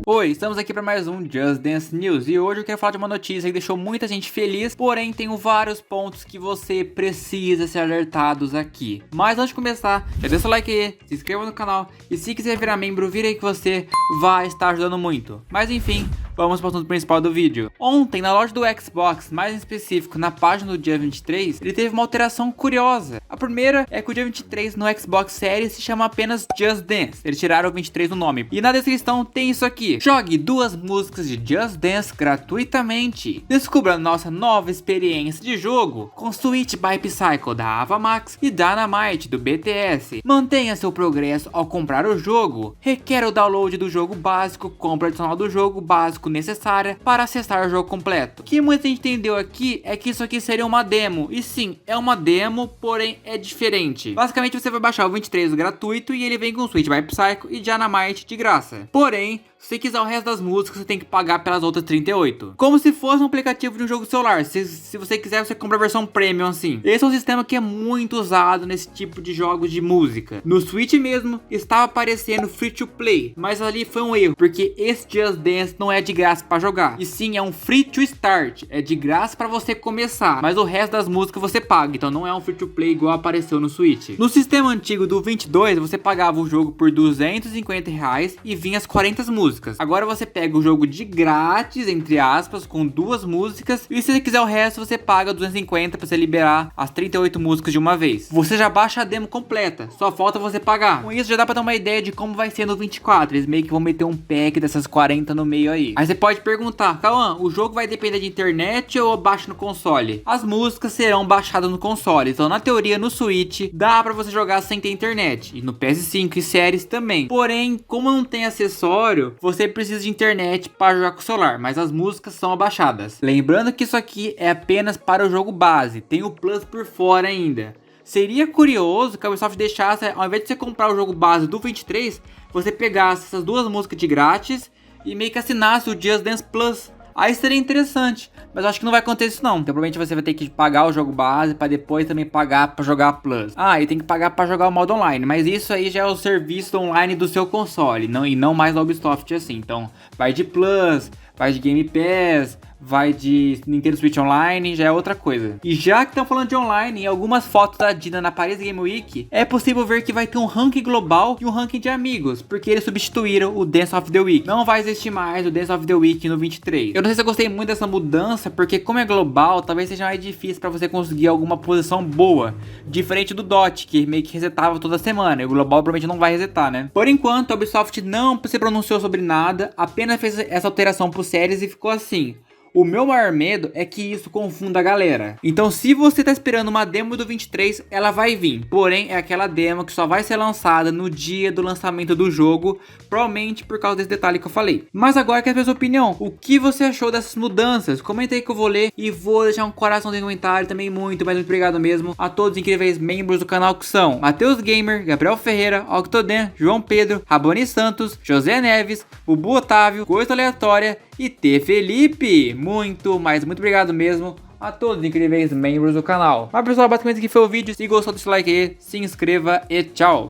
Oi, estamos aqui para mais um Just Dance News e hoje eu quero falar de uma notícia que deixou muita gente feliz, porém tenho vários pontos que você precisa ser alertados aqui. Mas antes de começar, já deixa o like aí, se inscreva no canal e se quiser virar membro, vira aí que você vai estar ajudando muito. Mas enfim, vamos para o assunto principal do vídeo. Ontem, na loja do Xbox, mais em específico na página do dia 23, ele teve uma alteração curiosa. A primeira é que o dia 23 no Xbox Series se chama apenas Just Dance. Eles tiraram o 23 do nome. E na descrição tem isso aqui: jogue 2 músicas de Just Dance gratuitamente. Descubra nossa nova experiência de jogo com Sweet by Psycho da Ava Max e Dynamite do BTS. Mantenha seu progresso ao comprar o jogo. Requer o download do jogo básico, compra adicional do jogo básico necessária para acessar o jogo completo. O que muita gente entendeu aqui é que isso aqui seria uma demo. E sim, é uma demo, porém é diferente. Basicamente você vai baixar o 23 gratuito e ele vem com Sweet by Psycho e Dynamite de graça. Porém, se você quiser o resto das músicas, você tem que pagar pelas outras 38. Como se fosse um aplicativo de um jogo celular. Se você quiser, você compra a versão premium assim. Esse é um sistema que é muito usado nesse tipo de jogos de música. No Switch mesmo, estava aparecendo free to play, mas ali foi um erro, porque esse Just Dance não é de graça para jogar. E sim, é um free to start. É de graça para você começar, mas o resto das músicas você paga. Então não é um free to play igual apareceu no Switch. No sistema antigo do 22, você pagava o jogo por R$250 e vinha as 40 músicas. Agora você pega o jogo de grátis, entre aspas, com 2 músicas, e se você quiser o resto, você paga 250 para você liberar as 38 músicas de uma vez. Você já baixa a demo completa, só falta você pagar. Com isso já dá para dar uma ideia de como vai ser no 24. Eles meio que vão meter um pack dessas 40 no meio aí. Aí você pode perguntar: Cauã, o jogo vai depender de internet ou eu baixo no console? As músicas serão baixadas no console, então na teoria no Switch dá para você jogar sem ter internet, e no PS5 e séries também. Porém, como não tem acessório, você precisa de internet para jogar com o celular, mas as músicas são abaixadas. Lembrando que isso aqui é apenas para o jogo base, tem o Plus por fora ainda. Seria curioso que a Ubisoft deixasse, ao invés de você comprar o jogo base do 23, você pegasse essas 2 músicas de grátis e meio que assinasse o Just Dance Plus. Aí seria interessante, mas eu acho que não vai acontecer isso não. Então provavelmente você vai ter que pagar o jogo base para depois também pagar para jogar Plus. Ah, e tem que pagar para jogar o modo online, mas isso aí já é o serviço online do seu console, não mais da Ubisoft assim. Então vai de Plus, vai de Game Pass, vai de Nintendo Switch Online, já é outra coisa. E já que estão falando de online, em algumas fotos da Dina na Paris Game Week, é possível ver que vai ter um ranking global e um ranking de amigos, porque eles substituíram o Dance of the Week. Não vai existir mais o Dance of the Week no 23. Eu não sei se eu gostei muito dessa mudança, porque como é global, talvez seja mais difícil para você conseguir alguma posição boa, diferente do DOT, que meio que resetava toda semana, e o global provavelmente não vai resetar, né? Por enquanto, a Ubisoft não se pronunciou sobre nada, apenas fez essa alteração pro séries e ficou assim. O meu maior medo é que isso confunda a galera. Então se você tá esperando uma demo do 23, ela vai vir. Porém, é aquela demo que só vai ser lançada no dia do lançamento do jogo, provavelmente por causa desse detalhe que eu falei. Mas agora eu quero ver a sua opinião. O que você achou dessas mudanças? Comenta aí que eu vou ler e vou deixar um coração no comentário também. Muito obrigado mesmo a todos os incríveis membros do canal que são Matheus Gamer, Gabriel Ferreira, Octoden, João Pedro, Raboni Santos, José Neves, Bubu Otávio, Coisa Aleatória e T. Felipe. Muito obrigado mesmo a todos os incríveis membros do canal. Mas pessoal, basicamente aqui foi o vídeo. Se gostou, deixa o like aí, se inscreva e tchau.